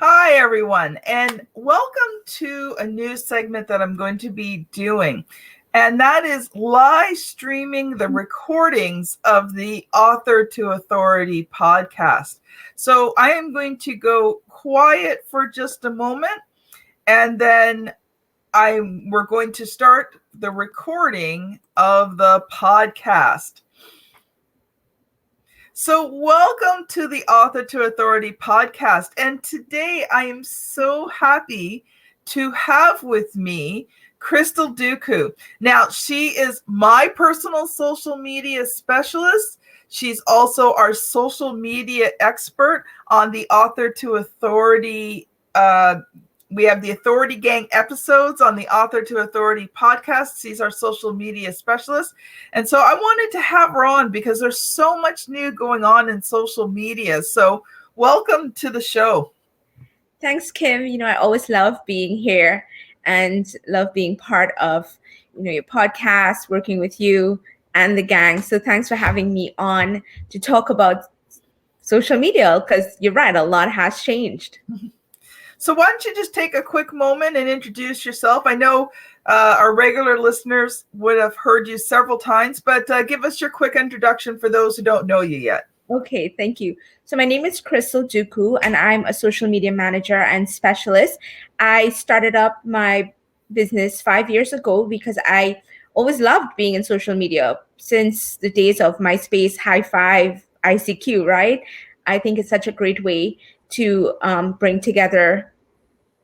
Hi, everyone, and welcome to a new segment that I'm going to be doing. And that is live streaming the recordings of the Author to Authority podcast. So I am going to go quiet for just a moment, and then we're going to start the recording of the podcast. So welcome to the Author to Authority podcast. And today I am so happy to have with me Krystle Dookoo. Now, she is my personal social media specialist. She's also our social media expert on the Author to Authority. We have the Authority Gang episodes on the Author to Authority podcast. She's our social media specialist. And so I wanted to have her on because there's so much new going on in social media. So welcome to the show. Thanks, Kim. I always love being here and love being part of, your podcast, working with you and the gang. So thanks for having me on to talk about social media, because you're right, a lot has changed. So why don't you just take a quick moment and introduce yourself? I know our regular listeners would have heard you several times, but give us your quick introduction for those who don't know you yet. Okay, thank you. So my name is Krystle Dookoo, and I'm a social media manager and specialist. I started up my business 5 years ago because I always loved being in social media since the days of MySpace, High Five, ICQ, right? I think it's such a great way to bring together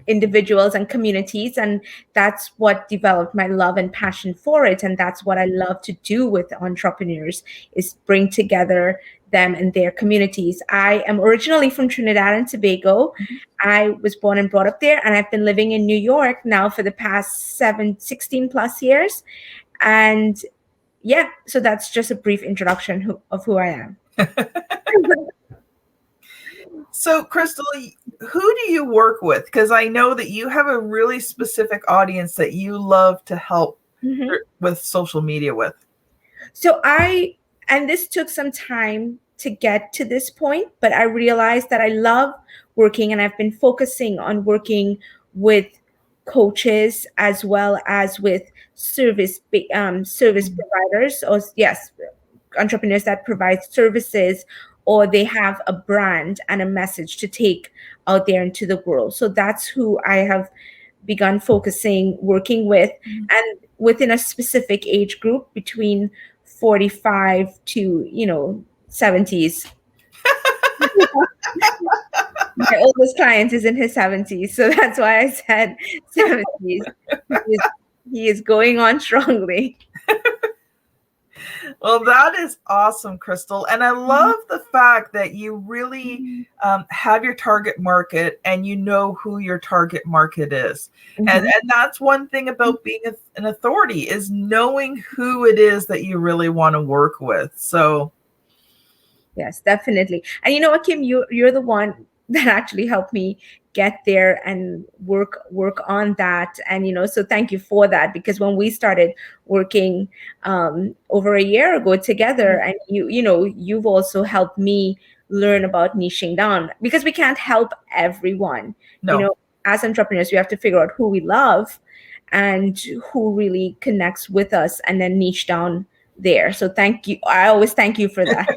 individuals and communities, and that's what developed my love and passion for it. And that's what I love to do with entrepreneurs, is bring together them and their communities. I am originally from Trinidad and Tobago. I was born and brought up there, and I've been living in New York now for the past 16 plus years. And yeah, so that's just a brief introduction of who I am. So, Krystle, who do you work with? Because I know that you have a really specific audience that you love to help with social media with. So and this took some time to get to this point, but I realized that I love working, and I've been focusing on working with coaches as well as with service providers, or entrepreneurs that provide services, or they have a brand and a message to take out there into the world. So that's who I have begun working with, and within a specific age group between 45 to 70s. My oldest client is in his 70s, so that's why I said 70s. He is going on strongly. Well, that is awesome, Krystle. And I love the fact that you really have your target market, and you know who your target market is. And that's one thing about being an authority, is knowing who it is that you really want to work with. So yes, definitely. And you know what, Kim, you're the one that actually helped me get there and work on that. And so thank you for that, because when we started working over a year ago together, and you've also helped me learn about niching down, because we can't help everyone. No. As entrepreneurs, we have to figure out who we love and who really connects with us, and then niche down there. So thank you. I always thank you for that.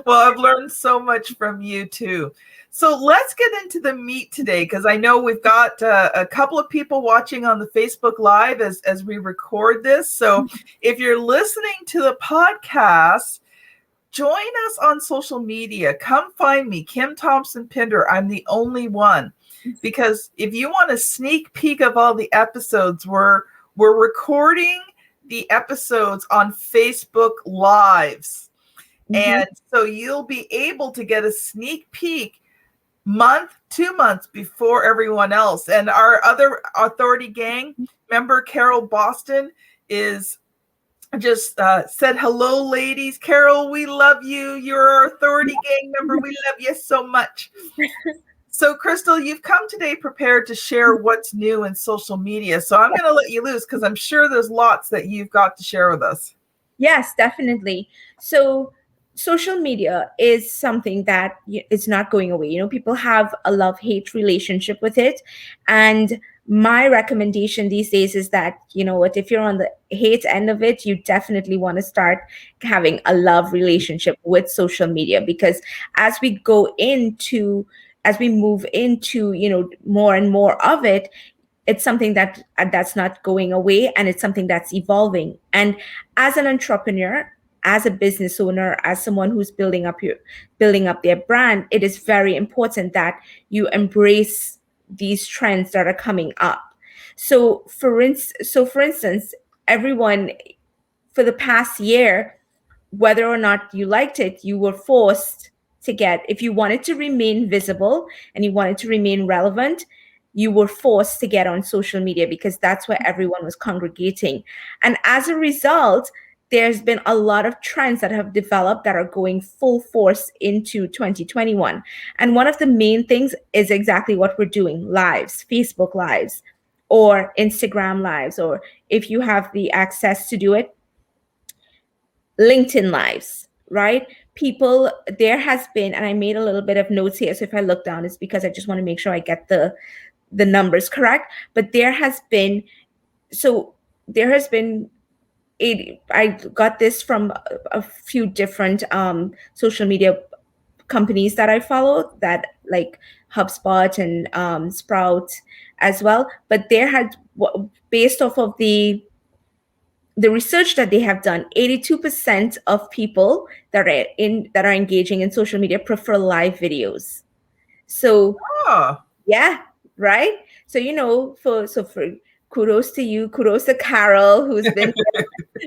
Well, I've learned so much from you too. So let's get into the meat today, because I know we've got a couple of people watching on the Facebook Live as we record this. So if you're listening to the podcast, join us on social media. Come find me, Kim Thompson Pinder. I'm the only one. Because if you want a sneak peek of all the episodes, we're recording the episodes on Facebook Lives. And so you'll be able to get a sneak peek 2 months before everyone else. And our other Authority Gang member, Carol Boston, is just said, hello, ladies. Carol, we love you. You're our Authority Gang member. We love you so much. So, Krystle, you've come today prepared to share what's new in social media. So I'm going to let you loose, because I'm sure there's lots that you've got to share with us. Yes, definitely. So social media is something that is not going away. People have a love-hate relationship with it. And my recommendation these days is that, what, if you're on the hate end of it, you definitely want to start having a love relationship with social media, because as we go into as we move into, more and more of it, it's something that's not going away, and it's something that's evolving. And as an entrepreneur, as a business owner, as someone who's building up their brand, it is very important that you embrace these trends that are coming up. For instance, everyone, for the past year, whether or not you liked it, you were forced to get, if you wanted to remain visible and you wanted to remain relevant, you were forced to get on social media, because that's where everyone was congregating. And as a result, there's been a lot of trends that have developed that are going full force into 2021. And one of the main things is exactly what we're doing: lives, Facebook lives, or Instagram lives, or if you have the access to do it, LinkedIn lives, right? People, there has been, and I made a little bit of notes here. So if I look down, it's because I just want to make sure I get the numbers correct. But there has been I got this from a few different social media companies that I follow, that like HubSpot and Sprout as well. But there had, based off of the research that they have done, 82% of people that are engaging in social media prefer live videos. So Oh, yeah, right. So for kudos to you, kudos to Carol, who's been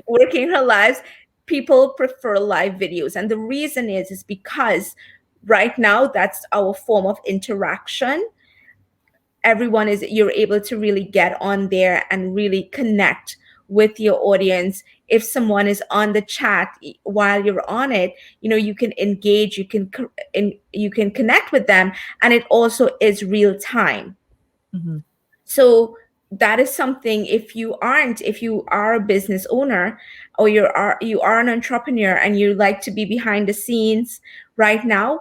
working her lives. People prefer live videos, and the reason is because right now that's our form of interaction. You're able to really get on there and really connect with your audience. If someone is on the chat while you're on it, you can engage, you can connect with them, and it also is real time. mhm. So that is something, if you are a business owner, or you are an entrepreneur and you like to be behind the scenes right now,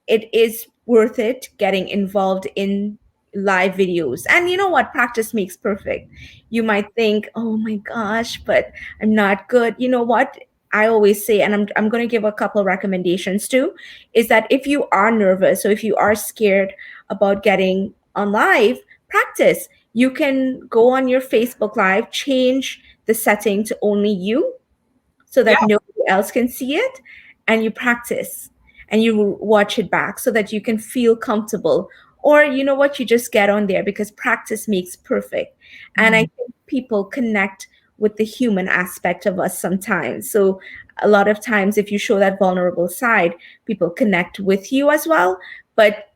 it is worth it getting involved in live videos. And you know what? Practice makes perfect. You might think, oh my gosh, but I'm not good. You know what? I always say, and I'm going to give a couple recommendations too, is that if you are nervous, or if you are scared about getting on live, practice. You can go on your Facebook Live, change the setting to only you, so Yeah. that nobody else can see it, and you practice and you watch it back so that you can feel comfortable. Or you know what, you just get on there, because practice makes perfect. And I Mhm. think people connect with the human aspect of us sometimes. So a lot of times, if you show that vulnerable side, people connect with you as well. But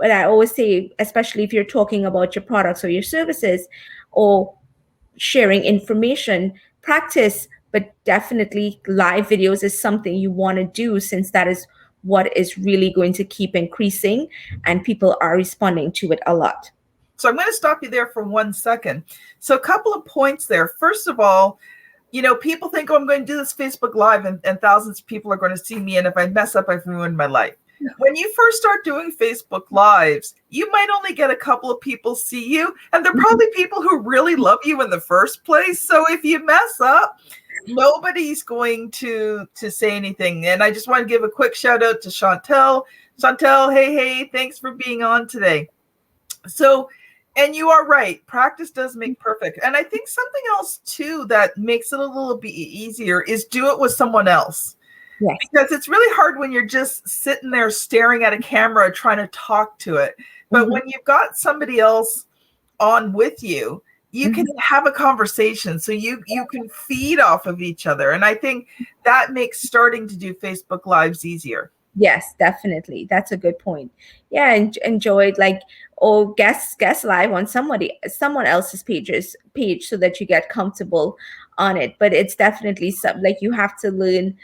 I always say, especially if you're talking about your products or your services, or sharing information, practice. But definitely live videos is something you want to do, since that is what is really going to keep increasing, and people are responding to it a lot. So I'm going to stop you there for 1 second. So a couple of points there. First of all, people think, oh, I'm going to do this Facebook Live, and thousands of people are going to see me. And if I mess up, I've ruined my life. When you first start doing Facebook Lives, you might only get a couple of people see you, and they're probably people who really love you in the first place. So if you mess up, nobody's going to say anything. And I just want to give a quick shout out to Chantel. Chantel, hey, thanks for being on today. So, and you are right, practice does make perfect. And I think something else too that makes it a little bit easier is do it with someone else. Yes. Because it's really hard when you're just sitting there staring at a camera trying to talk to it. But when you've got somebody else on with you, you can have a conversation, so you can feed off of each other. And I think that makes starting to do Facebook Lives easier. Yes, definitely. That's a good point. Yeah, enjoyed, like, or guest live on someone else's page, so that you get comfortable on it. But it's definitely like you have to learn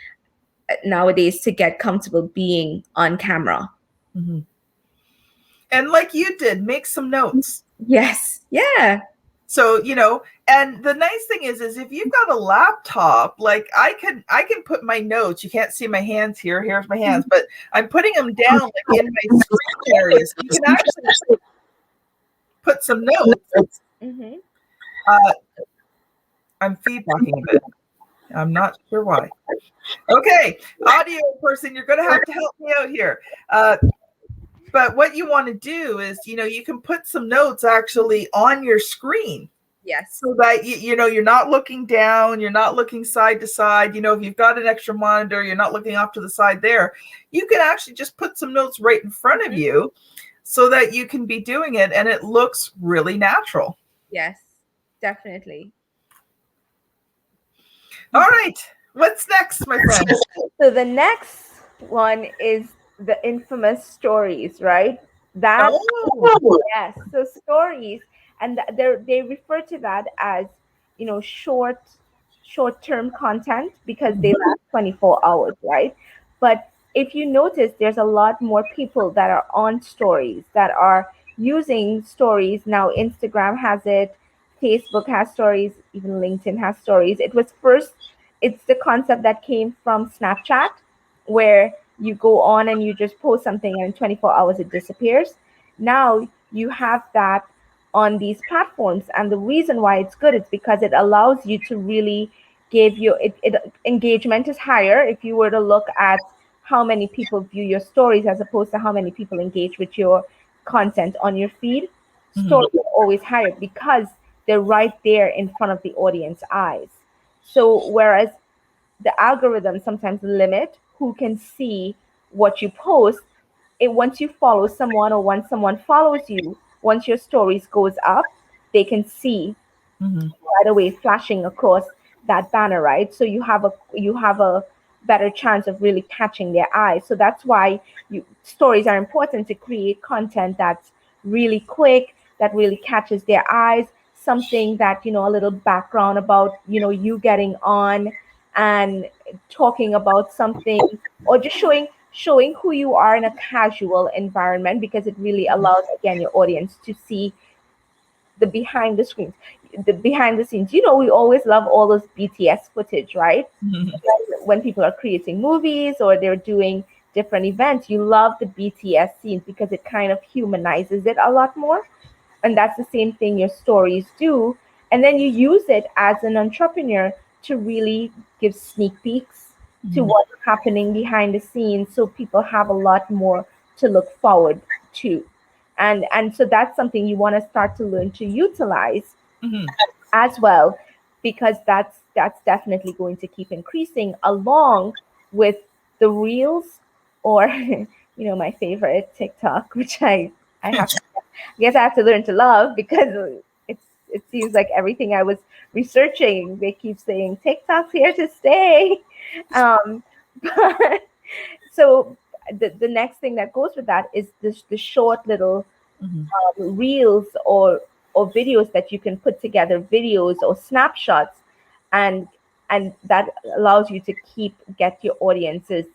nowadays to get comfortable being on camera. And like you did, make some notes. Yes. Yeah. So, and the nice thing is if you've got a laptop, like I can put my notes. You can't see my hands here. Here's my hands, but I'm putting them down like in my screen areas. You can actually put some notes. Mm-hmm. I'm feedbacking a bit. I'm not sure why. Okay, audio person, you're going to have to help me out here. But what you want to do is, you can put some notes actually on your screen. Yes. So that, you're not looking down, you're not looking side to side. If you've got an extra monitor, you're not looking off to the side there. You can actually just put some notes right in front of you so that you can be doing it and it looks really natural. Yes, definitely. All right. What's next, my friend? So the next one is the infamous stories, right? That yes. So stories, and they refer to that as short-term content because they last 24 hours, right? But if you notice, there's a lot more people that are on stories, that are using stories now. Instagram has it, Facebook has stories, even LinkedIn has stories. It's the concept that came from Snapchat, where you go on and you just post something and in 24 hours it disappears. Now you have that on these platforms, and the reason why it's good is because it allows you to really give you engagement is higher if you were to look at how many people view your stories as opposed to how many people engage with your content on your feed. Stories are always higher because they're right there in front of the audience eyes. So whereas the algorithm sometimes limit who can see what you post, it once you follow someone or once someone follows you, once your stories goes up, they can see right away flashing across that banner, right? So you have a better chance of really catching their eye. So that's why stories are important to create content that's really quick, that really catches their eyes, something that a little background about you getting on and talking about something, or just showing who you are in a casual environment, because it really allows again your audience to see the behind the screens, the behind the scenes. We always love all those BTS footage, right? When people are creating movies or they're doing different events, you love the BTS scenes because it kind of humanizes it a lot more. And that's the same thing your stories do. And then you use it as an entrepreneur to really give sneak peeks to what's happening behind the scenes, so people have a lot more to look forward to. And so that's something you want to start to learn to utilize as well, because that's definitely going to keep increasing along with the reels, or my favorite TikTok, which I have to, I guess I have to learn to love, because it seems like everything I was researching, they keep saying TikTok's here to stay. But so the next thing that goes with that is the short little reels or videos that you can put together, videos or snapshots, and that allows you to get your audience's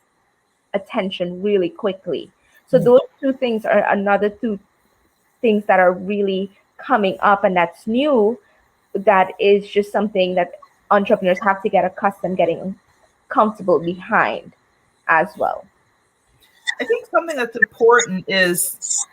attention really quickly. So those two things are another two things that are really coming up, and that's new. That is just something that entrepreneurs have to get accustomed getting comfortable behind as well. I think something that's important is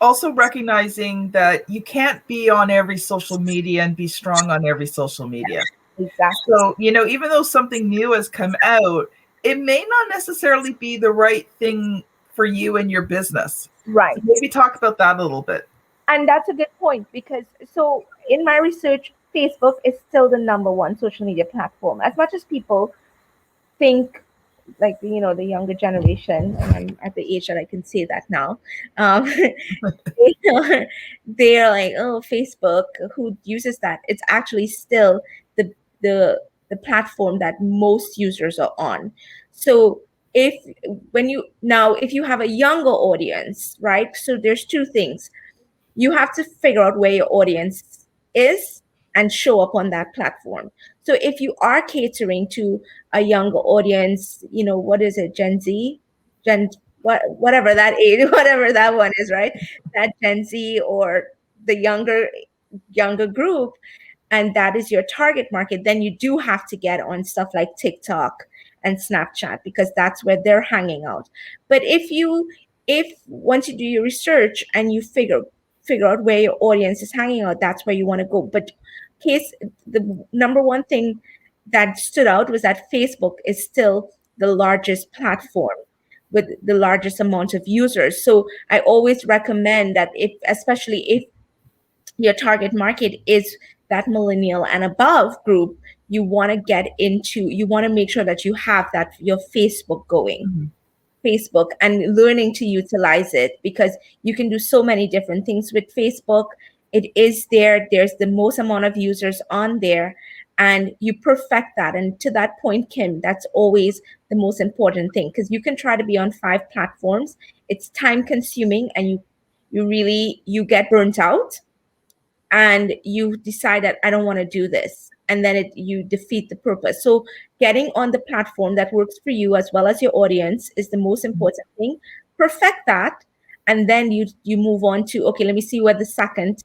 also recognizing that you can't be on every social media and be strong on every social media. Exactly. So, even though something new has come out, it may not necessarily be the right thing for you and your business. Right. So maybe talk about that a little bit. And that's a good point, because so in my research, Facebook is still the number one social media platform. As much as people think, like the younger generation, and I'm at the age that I can say that now, they're like, oh, Facebook, who uses that? It's actually still the the the platform that most users are on. So if if you have a younger audience, right? So there's two things. You have to figure out where your audience is and show up on that platform. So if you are catering to a younger audience, what is it, Gen Z, whatever that age, whatever that one is, right? That Gen Z or the younger younger group, and that is your target market, then you do have to get on stuff like TikTok and Snapchat, because that's where they're hanging out. But if once you do your research and you figure out where your audience is hanging out, that's where you want to go. But case the number one thing that stood out was that Facebook is still the largest platform with the largest amount of users. So I always recommend that, if especially if your target market is that millennial and above group, you want to make sure that you have that your Facebook going. Mhm. Facebook, and learning to utilize it, because you can do so many different things with Facebook. It is there's the most amount of users on there, and you perfect that. And to that point, Kim, that's always the most important thing, because you can try to be on 5 platforms. It's time consuming, and you get burnt out, and you decide that I don't want to do this, and then you defeat the purpose. So getting on the platform that works for you as well as your audience is the most important thing. Perfect that, and then you move on to, okay, let me see where the second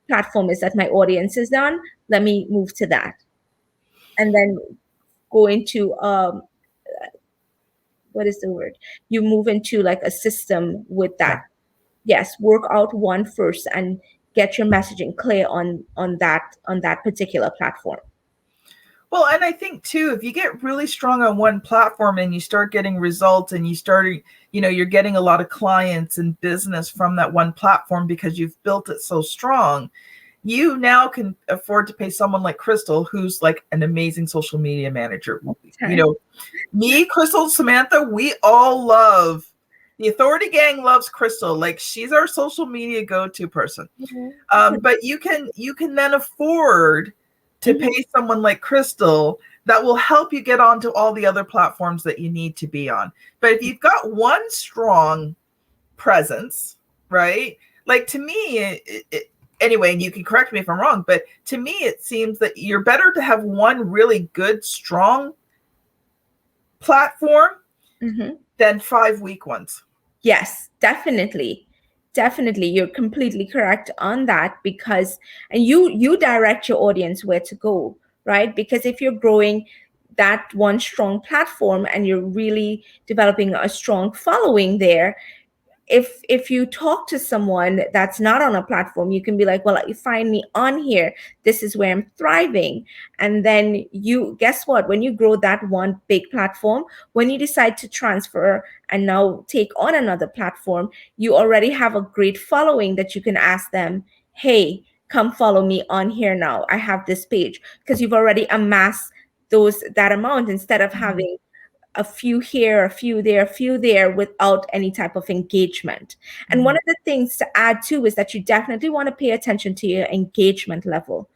platform is that my audience is on. Let me move to that, and then go into what is the word? You move into like a system with Yeah. that. Yes, work out one first and get your messaging clear on that particular platform. Well, and I think too, if you get really strong on one platform and you start getting results and you're getting a lot of clients and business from that one platform because you've built it so strong, you now can afford to pay someone like Krystle, who's like an amazing social media manager. Me, Krystle, Samantha, we all love the Authority Gang loves Krystle. Like, she's our social media go-to person. But you can then afford to pay someone like Krystle that will help you get onto all the other platforms that you need to be on. But if you've got one strong presence, right? Like, to me, anyway, and you can correct me if I'm wrong, but to me, it seems that you're better to have one really good, strong platform than 5 weak ones. Yes, definitely. Definitely. You're completely correct on that, because and you direct your audience where to go, right? Because if you're growing that one strong platform and you're really developing a strong following there, if you talk to someone that's not on a platform, you can be like, well, you find me on here, this is where I'm thriving. And then you guess what, when you grow that one big platform, when you decide to transfer and now take on another platform, you already have a great following that you can ask them, hey, come follow me on here now, I have this page, because you've already amassed that amount, instead of having a few here, a few there, a few there, without any type of engagement. And one of the things to add too is that you definitely want to pay attention to your engagement level.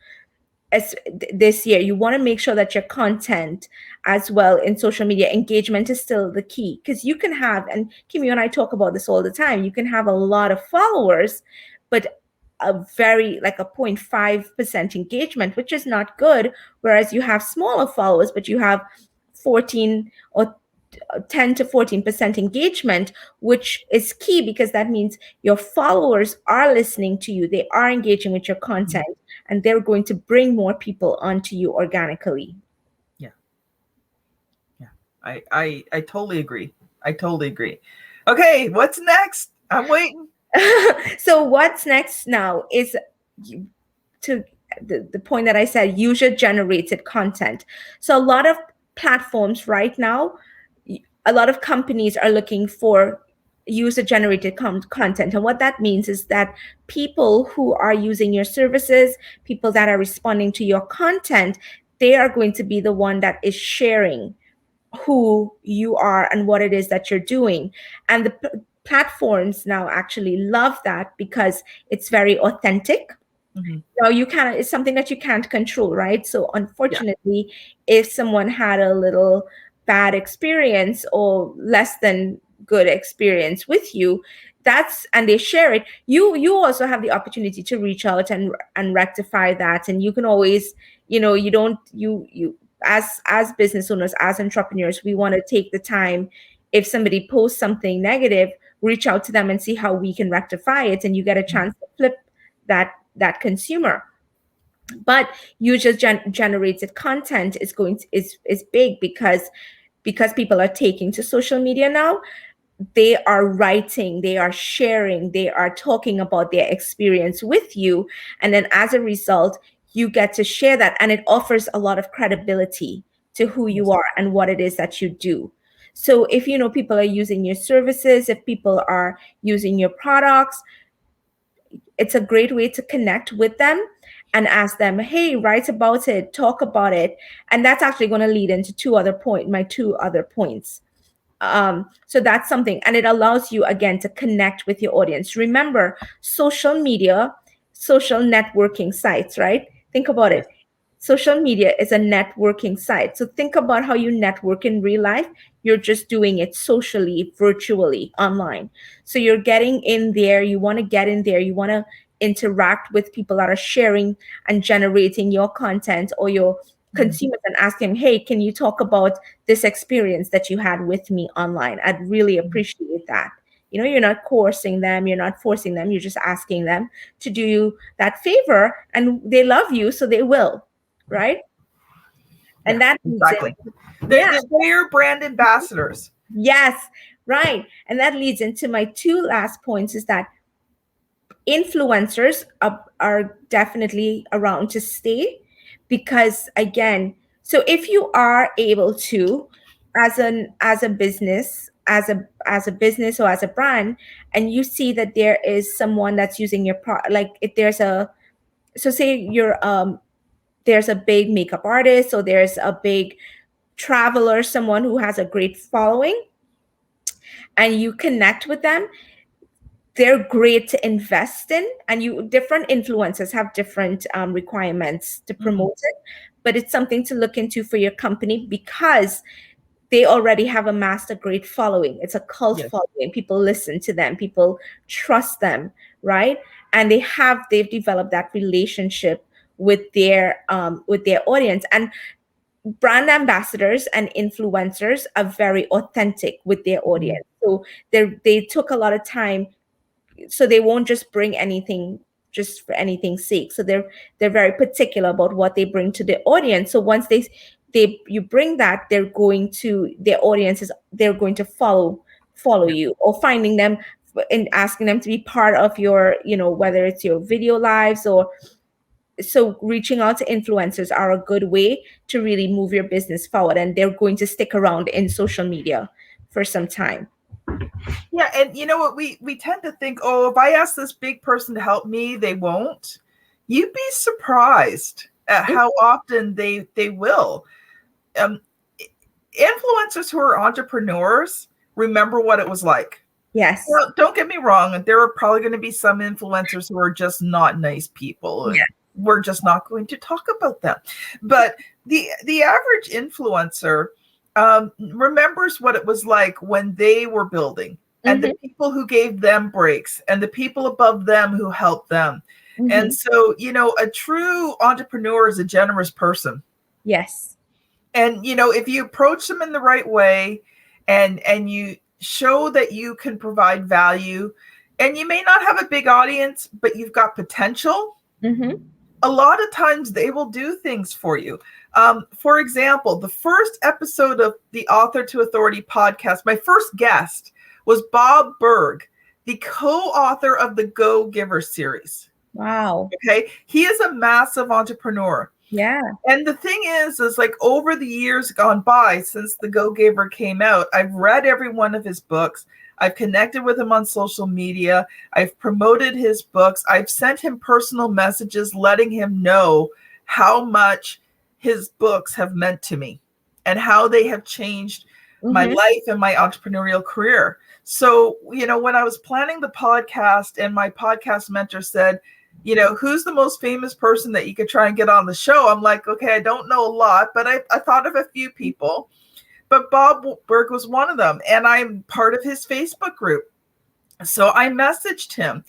As this year, you want to make sure that your content as well in social media engagement is still the key, because you can have, and Kim, you and I talk about this all the time, you can have a lot of followers, but a very like a 0.5% engagement, which is not good. Whereas you have smaller followers, but you have 14 or 10 to 14% engagement, which is key, because that means your followers are listening to you, they are engaging with your content, and they're going to bring more people onto you organically. Yeah. I totally agree. I totally agree. Okay, what's next? I'm waiting. So what's next now is to the point that I said, user generated content. So a lot of platforms right now, a lot of companies are looking for user generated content. And what that means is that people who are using your services, people that are responding to your content, they are going to be the one that is sharing who you are and what it is that you're doing. And the platforms now actually love that, because it's very authentic. Now it's something that you can't control, right? So unfortunately, if someone had a little bad experience or less than good experience with you, and they share it, you also have the opportunity to reach out and rectify that. And you can always, you don't you as business owners, as entrepreneurs, we want to take the time, if somebody posts something negative, reach out to them and see how we can rectify it, and you get a chance to flip that consumer. But user generated content is is big because people are taking to social media now. They are writing, they are sharing, they are talking about their experience with you, and then as a result you get to share that, and it offers a lot of credibility to who you Yes. are and what it is that you do. So if people are using your services, if people are using your products, it's a great way to connect with them and ask them, hey, write about it, talk about it. And that's actually going to lead into my two other points. So that's something, and it allows you again to connect with your audience. Remember, social media, social networking sites, right? Think about Yes. it. Social media is a networking site. So think about how you network in real life. You're just doing it socially, virtually, online. So you're getting in there. You want to get in there. You want to interact with people that are sharing and generating your content or your Mhm. consumers, and ask them, hey, can you talk about this experience that you had with me online? I'd really appreciate that. You're not coercing them, you're not forcing them, you're just asking them to do you that favor, and they love you, so they will, right? Yeah, And that leads in, exactly. yeah, They're brand ambassadors. yes, right. And that leads into my two last points is that influencers are definitely around to stay, because again, so if you are able to, as a business, as a business or as a brand, and you see that there is someone that's using your product, like if there's a, so say you're there's a big makeup artist, or there's a big traveler, someone who has a great following, and you connect with them, they're great to invest in. And you different influencers have different requirements to Mhm. promote it, but it's something to look into for your company, because they already have amassed a great following. It's a cult Yes. following. People listen to them, people trust them, right? And they've developed that relationship with their audience. And brand ambassadors and influencers are very authentic with their Mhm. audience. So they took a lot of time, so they won't just bring anything just for anything's sake. So they're very particular about what they bring to the audience. So once they you bring that, their audiences, they're going to follow Yeah. you, or finding them and asking them to be part of your, whether it's your video lives, or so reaching out to influencers are a good way to really move your business forward, and they're going to stick around in social media for some time. Yeah, and you know what? We tend to think, oh, if I ask this big person to help me, they won't. You'd be surprised at how often they will. Um, Influencers who are entrepreneurs remember what it was like. Yes. Well, don't get me wrong. There are probably going to be some influencers who are just not nice people, and Yeah. we're just not going to talk about them. But the average influencer remembers what it was like when they were building, and the Mm-hmm. people who gave them breaks, and the people above them who helped them. And Mm-hmm. so, a true entrepreneur is a generous person. Yes. And if you approach them in the right way, and you show that you can provide value, and you may not have a big audience, but you've got potential, Mm-hmm. a lot of times they will do things for you. For example, the first episode of the Author to Authority podcast, my first guest was Bob Berg, the co-author of the Go Giver series. Wow. Okay, he is a massive entrepreneur. Yeah. And the thing is like over the years gone by since The Go Giver came out, I've read every one of his books. I've connected with him on social media. I've promoted his books. I've sent him personal messages letting him know how much his books have meant to me and how they have changed my Mm-hmm. life and my entrepreneurial career. So, when I was planning the podcast and my podcast mentor said, who's the most famous person that you could try and get on the show? I'm like, okay, I don't know a lot, but I thought of a few people. But Bob Berg was one of them, and I'm part of his Facebook group. So I messaged him.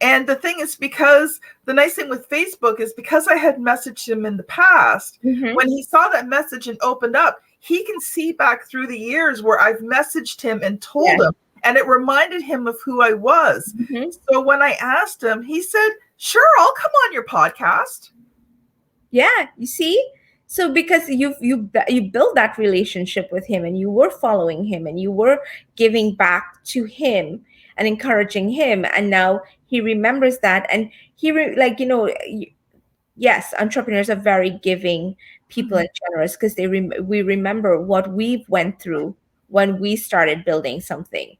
And the thing is, because the nice thing with Facebook is because I had messaged him in the past, Mm-hmm. when he saw that message and opened up, he can see back through the years where I've messaged him and told Yeah. him, and it reminded him of who I was. Mm-hmm. So when I asked him, he said, sure, I'll come on your podcast. Yeah, you see? So because you built that relationship with him, and you were following him, and you were giving back to him and encouraging him, and now he remembers that, and like, yes, entrepreneurs are very giving people Mhm. and generous, because we remember what we've went through when we started building something.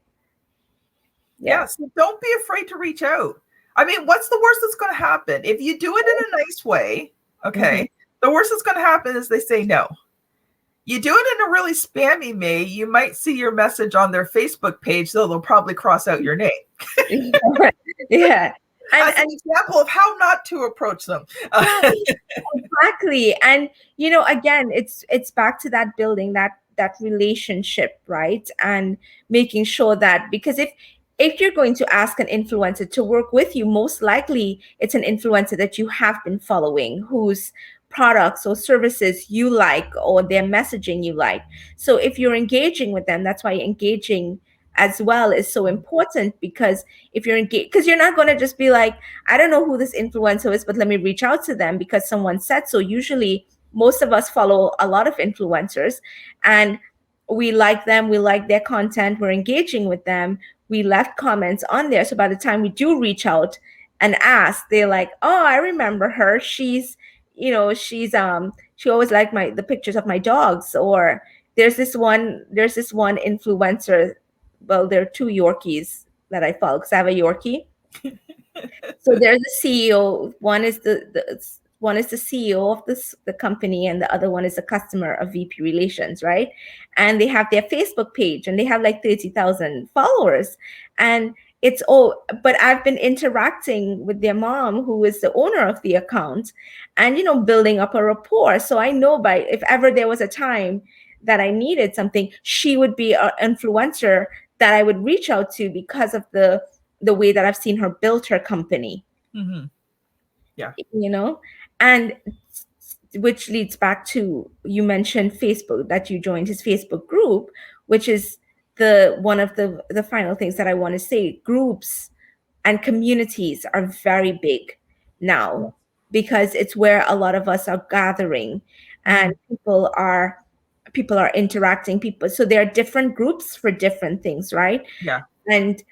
Yeah. Yeah, so don't be afraid to reach out. I mean, what's the worst that's going to happen? If you do it in a nice way, Hmm. okay, the worst that's going to happen is they say no. You do it in a really spammy way, you might see your message on their Facebook page, though they'll probably cross out your name. Yeah. As an And example of how not to approach them. yeah, exactly. And again, it's back to that building that relationship, right? And making sure that, because if you're going to ask an influencer to work with you, most likely it's an influencer that you have been following, whose products or services you like, or their messaging you like. So if you're engaging with them, that's why engaging as well is so important, because if you're engaged, because you're not going to just be like, I don't know who this influencer is, but let me reach out to them because someone said so. Usually, most of us follow a lot of influencers, and we like them, we like their content, we're engaging with them, we left comments on there. So by the time we do reach out and ask, they're like, oh, I remember her. She always liked the pictures of my dogs. Or there's this one influencer. Well, there are two Yorkies that I follow because I have a Yorkie. So there's a CEO. One is the CEO of the company, and the other one is a customer of VP Relations, right? And they have their Facebook page, and they have like 30,000 followers, and it's all. But I've been interacting with their mom, who is the owner of the account, and building up a rapport. So I know, by if ever there was a time that I needed something, she would be an influencer that I would reach out to, because of the way that I've seen her build her company, Mhm. Yeah. and which leads back to, you mentioned Facebook, that you joined his Facebook group, which is the one of the final things that I want to say. Groups and communities are very big now, because it's where a lot of us are gathering, and Mhm. people are interacting, people. So there are different groups for different things, right? Yeah. And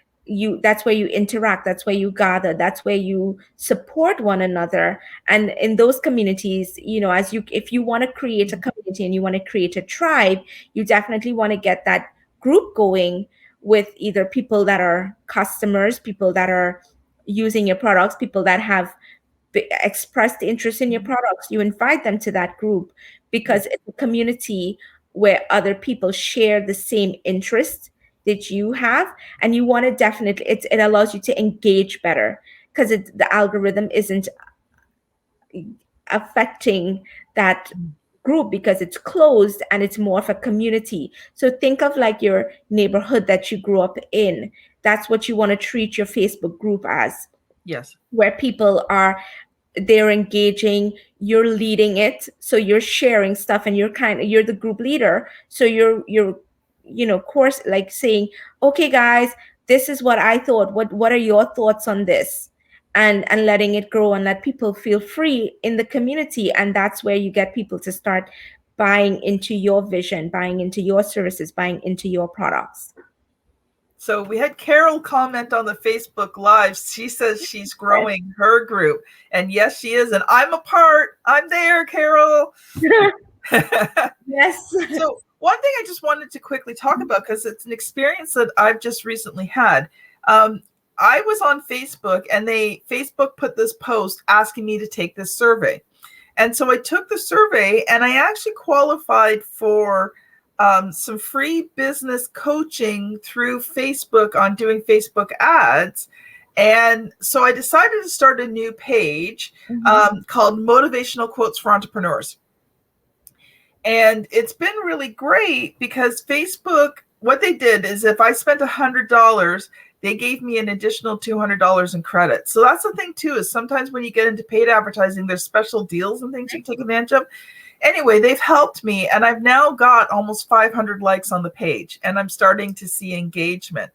that's where you interact, that's where you gather, that's where you support one another. And in those communities, if you want to create a community and you want to create a tribe, you definitely want to get that group going, with either people that are customers, people that are using your products, people that have expressed interest in your products. You invite them to that group, Yeah. because it's a community where other people share the same interest that you have. And you want to definitely, it allows you to engage better, because the algorithm isn't affecting that group, because it's closed and it's more of a community. So think of like your neighborhood that you grew up in. That's what you want to treat your Facebook group as, Yes. where people are, they're engaging, you're leading it, so you're sharing stuff, and you're the group leader. So you're course, like saying, okay guys, this is what I thought, what are your thoughts on this, and letting it grow, and let people feel free in the community. And that's where you get people to start buying into your vision, buying into your services, buying into your products. So we had Carol comment on the Facebook Live. She says she's growing her group. And yes, she is. And I'm a part. I'm there, Carol. Yes. So one thing I just wanted to quickly talk about, because it's an experience that I've just recently had. I was on Facebook, and Facebook put this post asking me to take this survey. And so I took the survey, and I actually qualified for some free business coaching through Facebook on doing Facebook ads. And so I decided to start a new page called Motivational Quotes for Entrepreneurs. And it's been really great, because Facebook, what they did is, if I spent $100, they gave me an additional $200 in credit. So that's the thing too, is sometimes when you get into paid advertising, there's special deals and things you can take advantage of. Anyway, they've helped me, and I've now got almost 500 likes on the page, and I'm starting to see engagement.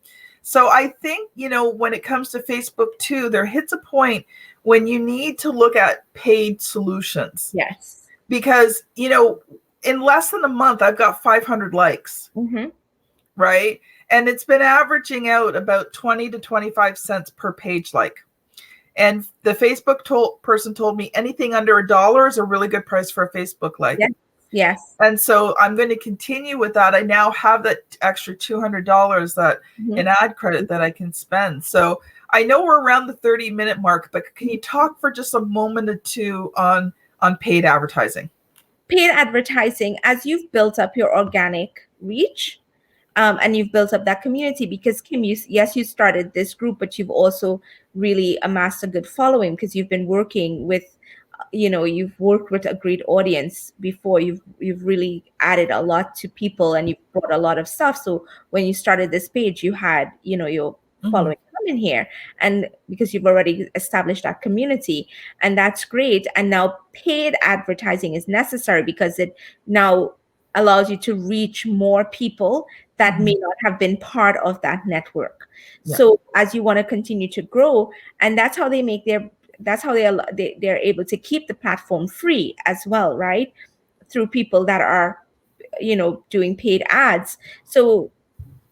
So I think, when it comes to Facebook too, there hits a point when you need to look at paid solutions. Yes. Because, in less than a month, I've got 500 likes, right? And it's been averaging out about 20 to 25 cents per page like. And the Facebook person told me anything under $1 is a really good price for a Facebook like. Yes. And so I'm going to continue with that. I now have that extra $200 that in ad credit that I can spend. So I know we're around the 30-minute mark, but can you talk for just a moment or two on paid advertising? Paid advertising, as you've built up your organic reach, and you've built up that community, because Kim, you started this group, but you've also really amassed a good following because you've been working with, you've worked with a great audience before. You've really added a lot to people, and you've brought a lot of stuff. So when you started this page, you had, your following come in here, and because you've already established that community, and that's great. And now paid advertising is necessary because it now allows you to reach more people that may not have been part of that network. So as you want to continue to grow, and that's how they make they're able to keep the platform free as well, right? Through people that are, doing paid ads. So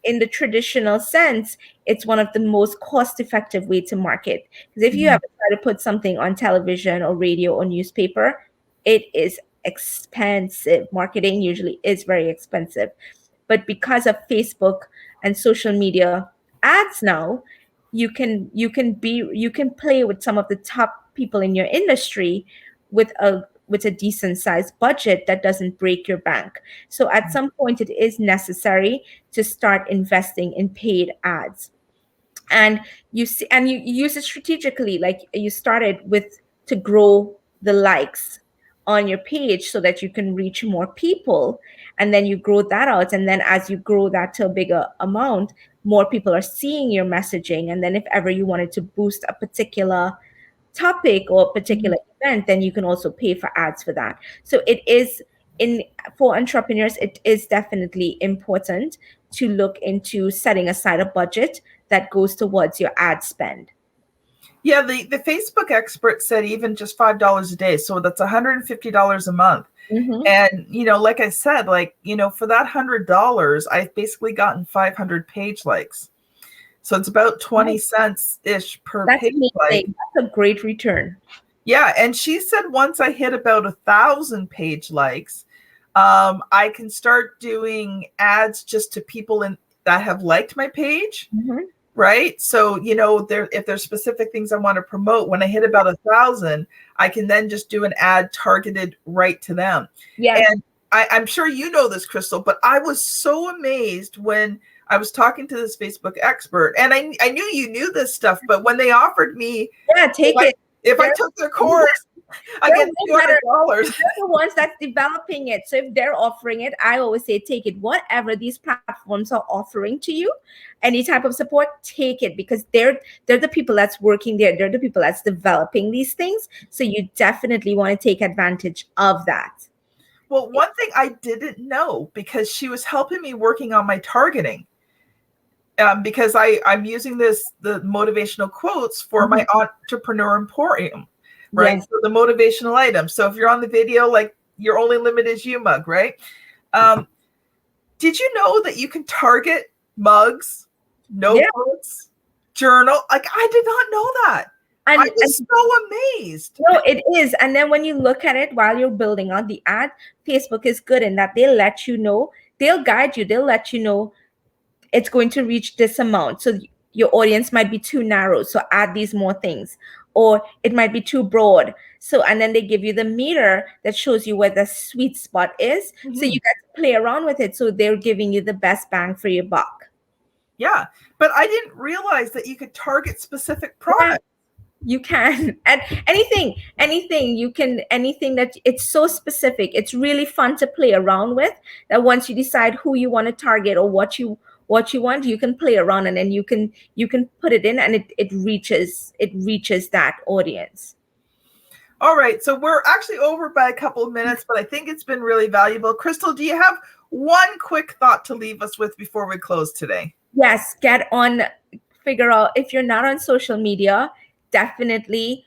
in the traditional sense, it's one of the most cost-effective way to market. Because if you ever try to put something on television or radio or newspaper, it is expensive. Marketing usually is very expensive. But because of Facebook and social media ads now, you can play with some of the top people in your industry with a decent sized budget that doesn't break your bank. So at some point it is necessary to start investing in paid ads. And you use it strategically, like you started with, to grow the likes on your page so that you can reach more people, and then you grow that out, and then as you grow that to a bigger amount, more people are seeing your messaging, and then if ever you wanted to boost a particular topic or a particular event, then you can also pay for ads for that. So it is, in for entrepreneurs, it is definitely important to look into setting aside a budget that goes towards your ad spend. Yeah, the Facebook expert said even just $5 a day, so that's $150 a month. And like I said, for that $100, I've basically gotten 500 page likes. So it's about 20 cents ish per page like. That's a great return. Yeah, and she said once I hit about 1,000 page likes, I can start doing ads just to people that have liked my page. Right. So, if there's specific things I want to promote, when I hit about 1,000, I can then just do an ad targeted right to them. Yeah. And I'm sure you know this, Krystle, but I was so amazed when I was talking to this Facebook expert, and I knew you knew this stuff, but when they offered me, if I took their course, I get $200. They're the ones that's developing it. So if they're offering it, I always say take it. Whatever these platforms are offering to you, any type of support, take it, because they're the people that's working there. They're the people that's developing these things. So you definitely want to take advantage of that. Well, one thing I didn't know, because she was helping me working on my targeting. Because I'm using the motivational quotes for my entrepreneur emporium. Right. Yes. So the motivational item. So if you're on the video, like your only limit is you mug, right? Did you know that you can target mugs, notebooks, journal? Like, I did not know that. I was so amazed. No, it is. And then when you look at it while you're building out the ad, Facebook is good in that they'll let you know, they'll guide you, they'll let you know it's going to reach this amount. So your audience might be too narrow, so add these more things. Or it might be too broad. So, and then they give you the meter that shows you where the sweet spot is. So you got to play around with it. So they're giving you the best bang for your buck. Yeah. But I didn't realize that you could target specific products. You can. And anything you can, anything that it's so specific. It's really fun to play around with, that once you decide who you want to target or what you want, you can play around, and then you can put it in, and it reaches that audience. All right. So we're actually over by a couple of minutes, but I think it's been really valuable. Krystle, do you have one quick thought to leave us with before we close today? Yes, get on, figure out if you're not on social media, definitely.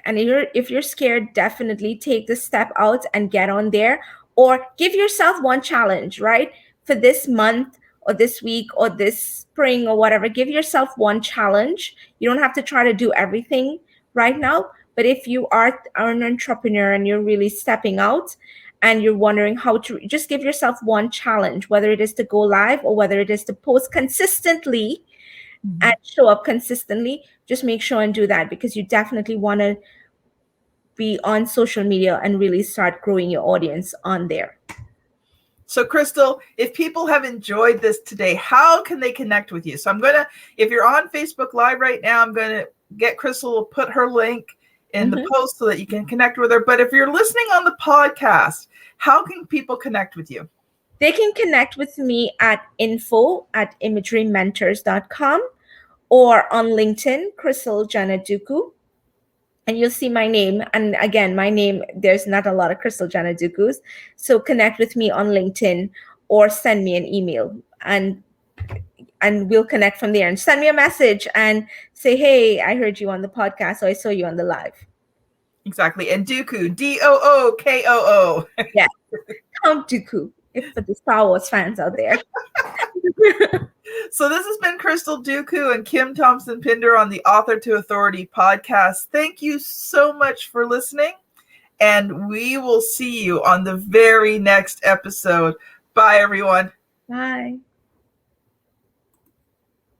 And if you're scared, definitely take the step out and get on there, or give yourself one challenge, right? For this month or this week or this spring or whatever, give yourself one challenge. You don't have to try to do everything right now, but if you are an entrepreneur and you're really stepping out and you're wondering how to, just give yourself one challenge, whether it is to go live or whether it is to post consistently and show up consistently. Just make sure and do that, because you definitely want to be on social media and really start growing your audience on there. So Krystle, if people have enjoyed this today, how can they connect with you? So if you're on Facebook Live right now, I'm going to get Krystle to put her link in the post so that you can connect with her. But if you're listening on the podcast, how can people connect with you? They can connect with me at info@imagerymentors.com or on LinkedIn, Krystle Dookoo. And you'll see my name. And again, my name, there's not a lot of Krystle Dookoos. So connect with me on LinkedIn or send me an email, and we'll connect from there. And send me a message and say, hey, I heard you on the podcast, so I saw you on the live. Exactly. And Dookoo, Dookoo. Yeah. Count Dookoo, if for the Star Wars fans out there. So this has been Krystle Dookoo and Kim Thompson Pinder on the Author to Authority podcast. Thank you so much for listening, and we will see you on the very next episode. Bye, everyone. Bye.